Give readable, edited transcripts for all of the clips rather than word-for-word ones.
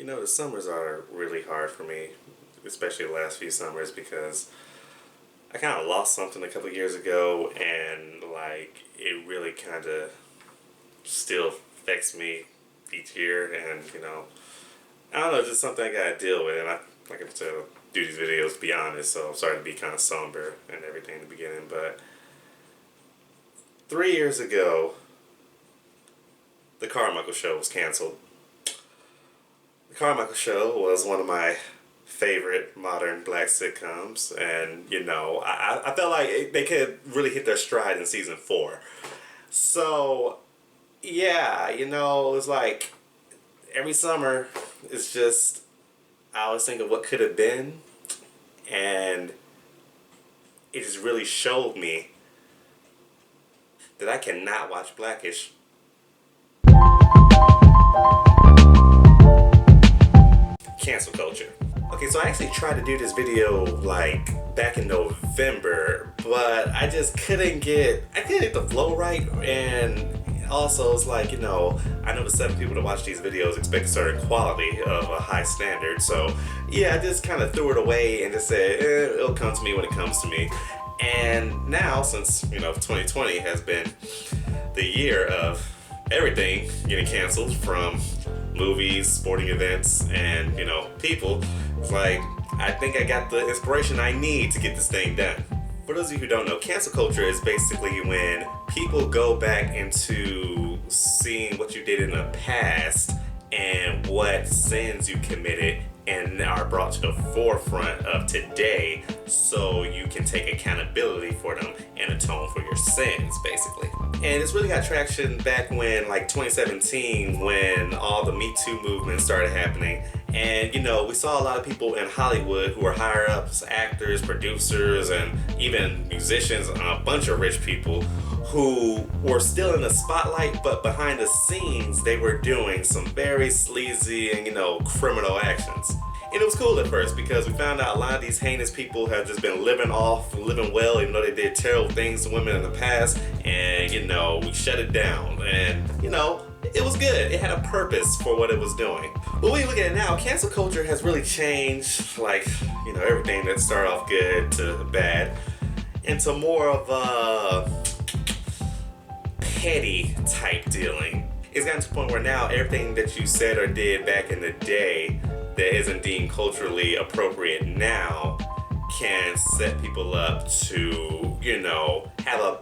The summers are really hard for me, especially the last few summers, because I kind of lost something a couple years ago, and it really kind of still affects me each year, and I don't know, it's just something I gotta deal with, and like I said, do these videos to be honest, so I'm sorry to be kind of somber and everything in the beginning, but 3 years ago, The Carmichael Show was canceled. The Carmichael Show was one of my favorite modern black sitcoms, and I felt like they could really hit their stride in season 4. So yeah, it's like every summer it's just I always think of what could have been, and it just really showed me that I cannot watch Blackish. Cancel culture. Okay, so I actually tried to do this video back in November, but I just couldn't get the flow right, and also it's I know the 7 people that watch these videos expect a certain quality of a high standard, so yeah, I just kind of threw it away and just said, it'll come to me when it comes to me. And now, since 2020 has been the year of everything getting canceled, from movies, sporting events, and people, it's I think I got the inspiration I need to get this thing done. For those of you who don't know, cancel culture is basically when people go back into seeing what you did in the past and what sins you committed and are brought to the forefront of today, so you can take accountability for them and atone for your sins, basically. And it's really got traction back when 2017, when all the Me Too movement started happening. And we saw a lot of people in Hollywood who were higher ups, actors, producers, and even musicians, and a bunch of rich people who were still in the spotlight, but behind the scenes they were doing some very sleazy and criminal actions. And it was cool at first, because we found out a lot of these heinous people have just been living well, even though they did terrible things to women in the past. And we shut it down, and it was good. It had a purpose for what it was doing. But when you look at it now, cancel culture has really changed, everything that started off good to bad, into more of a petty type dealing. It's gotten to the point where now everything that you said or did back in the day that isn't deemed culturally appropriate now can set people up to, have a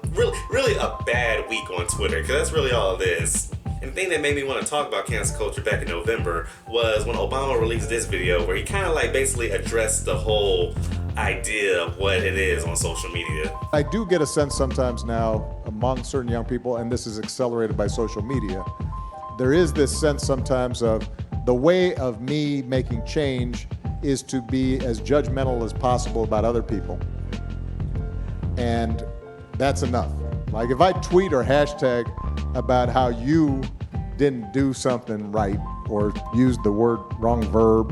really a bad week on Twitter, because that's really all it is. And the thing that made me want to talk about cancel culture back in November was when Obama released this video where he kind of basically addressed the whole idea of what it is on social media. I do get a sense sometimes now among certain young people, and this is accelerated by social media, there is this sense sometimes of the way of me making change is to be as judgmental as possible about other people. And that's enough. If I tweet or hashtag about how you didn't do something right or used the wrong verb,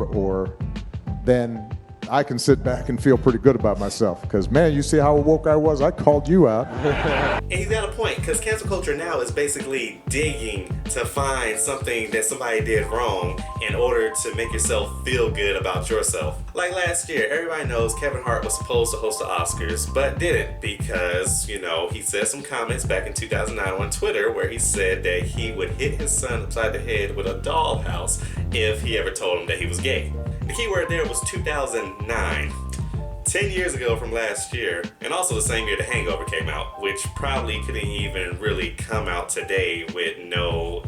then I can sit back and feel pretty good about myself, because man, you see how woke I was? I called you out. And he's got a point, because cancel culture now is basically digging to find something that somebody did wrong in order to make yourself feel good about yourself. Like last year, everybody knows Kevin Hart was supposed to host the Oscars, but didn't, because, he said some comments back in 2009 on Twitter where he said that he would hit his son upside the head with a dollhouse if he ever told him that he was gay. The key word there was 2009. 10 years ago from last year, and also the same year The Hangover came out, which probably couldn't even really come out today with no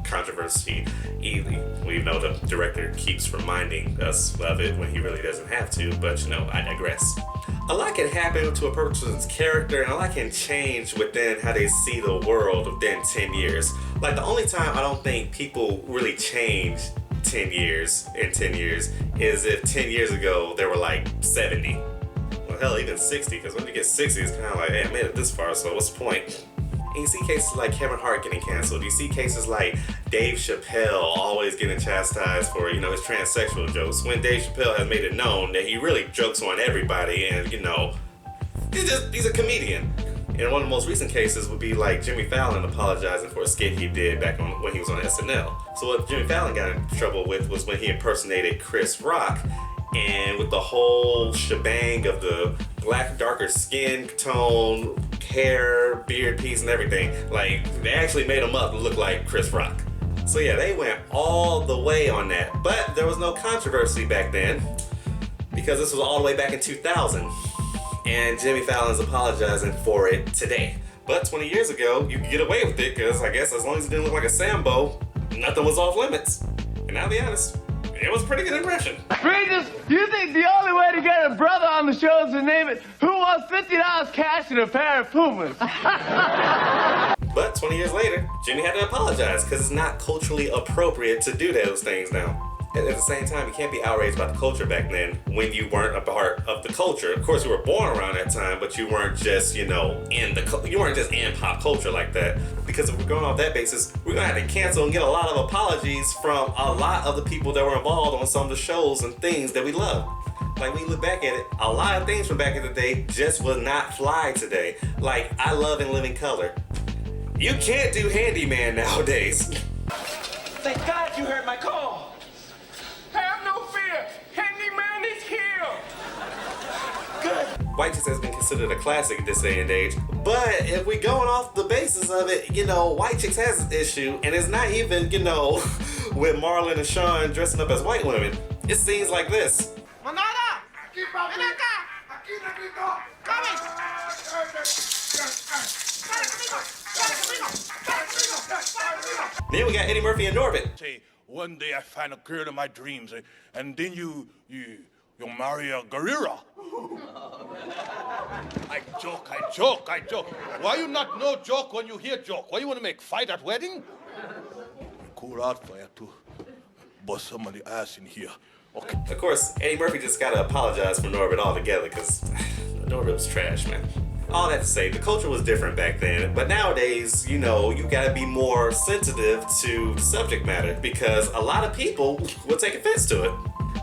controversy, even though the director keeps reminding us of it when he really doesn't have to, but I digress. A lot can happen to a person's character, and a lot can change within how they see the world within 10 years. The only time I don't think people really change 10 years is if 10 years ago they were 70. Well, hell, even 60, because when you get 60, it's kind of hey, I made it this far, so what's the point? And you see cases like Kevin Hart getting canceled. You see cases like Dave Chappelle always getting chastised for, his transsexual jokes, when Dave Chappelle has made it known that he really jokes on everybody, and, he's a comedian. And one of the most recent cases would be like Jimmy Fallon apologizing for a skit he did back on when he was on SNL. So what Jimmy Fallon got in trouble with was when he impersonated Chris Rock, and with the whole shebang of the black, darker skin tone, hair, beard piece, and everything. Like, they actually made him up to look like Chris Rock. So yeah, they went all the way on that. But there was no controversy back then, because this was all the way back in 2000. And Jimmy Fallon's apologizing for it today. But 20 years ago, you could get away with it, because I guess as long as it didn't look like a Sambo, nothing was off limits. And I'll be honest, it was a pretty good impression. Regis, you think the only way to get a brother on the show is to name it Who Wants $50 Cash and a Pair of Pumas? But 20 years later, Jimmy had to apologize because it's not culturally appropriate to do those things now. At the same time, you can't be outraged about the culture back then when you weren't a part of the culture. Of course, you were born around that time, but you weren't just, you weren't just in pop culture like that. Because if we're going off that basis, we're gonna have to cancel and get a lot of apologies from a lot of the people that were involved on some of the shows and things that we love. Like, when you look back at it, a lot of things from back in the day just would not fly today. Like, I Love In Living Color. You can't do Handyman nowadays. Thank God you heard my call. Have no fear. Handyman is here. Good. White Chicks has been considered a classic this day and age, but if we going off the basis of it, White Chicks has an issue, and it's not even, with Marlon and Sean dressing up as white women. It's scenes like this. Manada! Ven acá! Then we got Eddie Murphy and Norbit. Say, one day I find a girl in my dreams, and then you marry a gorilla. I joke. Why you not no joke when you hear joke? Why you want to make fight at wedding? Cool out for you to bust somebody's ass in here. Okay. Of course, Eddie Murphy just gotta apologize for Norbit altogether, because Norbit was trash, man. All that to say, the culture was different back then, but nowadays, you gotta be more sensitive to subject matter, because a lot of people will take offense to it.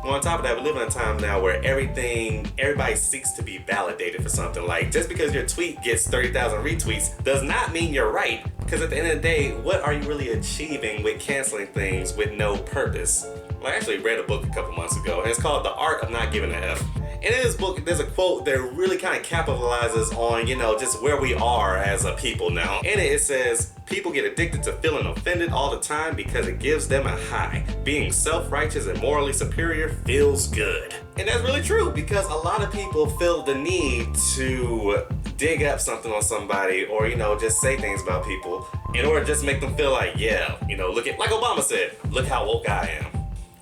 Well, on top of that, we live in a time now where everybody seeks to be validated for something. Like, just because your tweet gets 30,000 retweets does not mean you're right. Because at the end of the day, what are you really achieving with canceling things with no purpose? Well, I actually read a book a couple months ago, and it's called The Art of Not Giving a F. And in this book, there's a quote that really kind of capitalizes on, just where we are as a people now. In it says, people get addicted to feeling offended all the time because it gives them a high. Being self-righteous and morally superior feels good. And that's really true, because a lot of people feel the need to dig up something on somebody or, just say things about people in order to just make them feel like, look at, like Obama said, look how woke I am.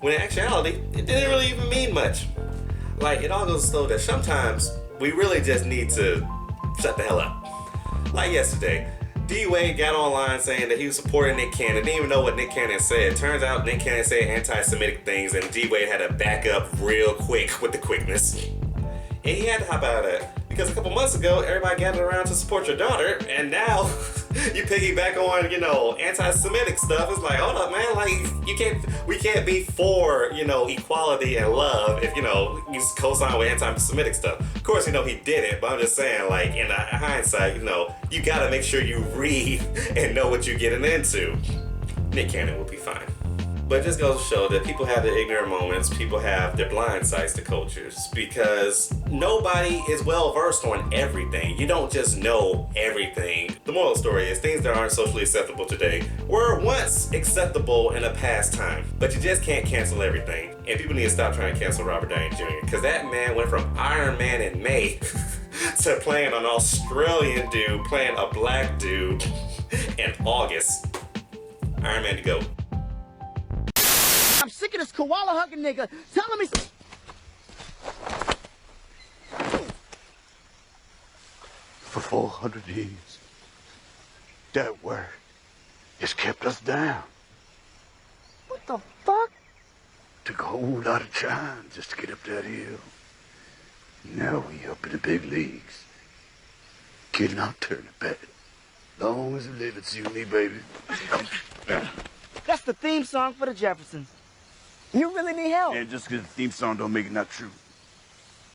When in actuality, it didn't really even mean much. Like, it all goes so that sometimes we really just need to shut the hell up. Like yesterday, D-Wade got online saying that he was supporting Nick Cannon. Didn't even know what Nick Cannon said. Turns out Nick Cannon said anti-Semitic things, and D-Wade had to back up real quick with the quickness. And he had to hop out of that, because a couple months ago, everybody gathered around to support your daughter, and now you piggyback on, anti-Semitic stuff. It's like, hold up, man, like, we can't be for, equality and love if, you co-sign with anti-Semitic stuff. Of course, he didn't, but I'm just saying, like, in hindsight, you gotta make sure you read and know what you're getting into. Nick Cannon will be fine. But it just goes to show that people have their ignorant moments, people have their blind sides to cultures, because nobody is well versed on everything. You don't just know everything. The moral story is things that aren't socially acceptable today were once acceptable in a past time, but you just can't cancel everything. And people need to stop trying to cancel Robert Downey Jr., because that man went from Iron Man in May to playing an Australian dude, playing a black dude in August. Iron Man to go. I'm sick of this koala hugging nigga telling me. For 400 years, that word has kept us down. What the fuck? Took a whole lot of time just to get up that hill. Now we up in the big leagues. Kid, I'll turn it back. Long as we live, it's you and me, baby. That's the theme song for the Jeffersons. You really need help. And just because the theme song don't make it not true.